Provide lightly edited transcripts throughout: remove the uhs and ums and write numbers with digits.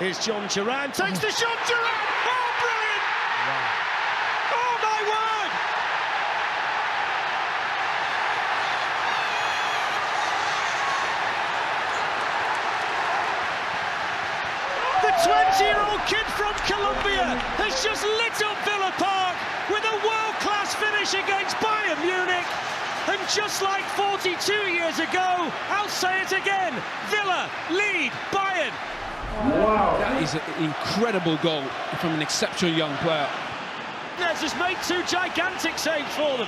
Here's Jhon Duran, takes the shot, Durán! Oh, brilliant! Wow. Oh, my word! The 20-year-old kid from Colombia has just lit up Villa Park with a world-class finish against Bayern Munich. And just like 42 years ago, I'll say it again, Villa lead Bayern. Wow. That is an incredible goal from an exceptional young player. Nez has made two gigantic saves for them.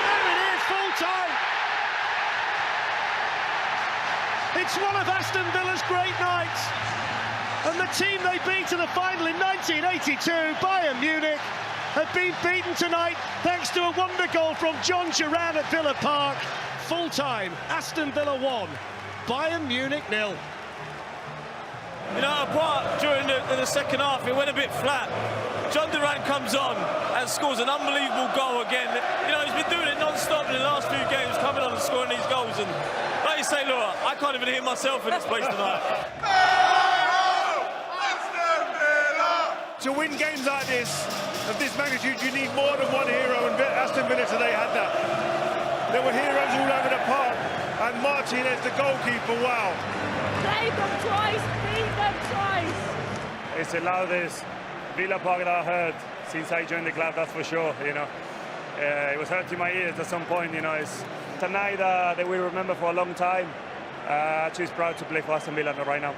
There it is, full time. It's one of Aston Villa's great nights. And the team they beat to the final in 1982, Bayern Munich, have been beaten tonight thanks to a wonder goal from Jhon Duran at Villa Park. Full time, Aston Villa 1. Bayern Munich 0. You know, apart during the second half, it went a bit flat. Jhon Duran comes on and scores an unbelievable goal again. You know, he's been doing it non-stop in the last few games, coming on and scoring these goals. And like you say, Laura, I can't even hear myself in this place tonight. To win games like this, of this magnitude, you need more than one hero, and Aston Villa today had that. There were heroes all over the park, and Martinez, the goalkeeper, wow. Play them twice, beat them twice. It's the loudest Villa Park that I heard since I joined the club, that's for sure, you know. It was hurting my ears at some point, you know. It's a night that we'll remember for a long time. Just proud to play for Aston Villa right now.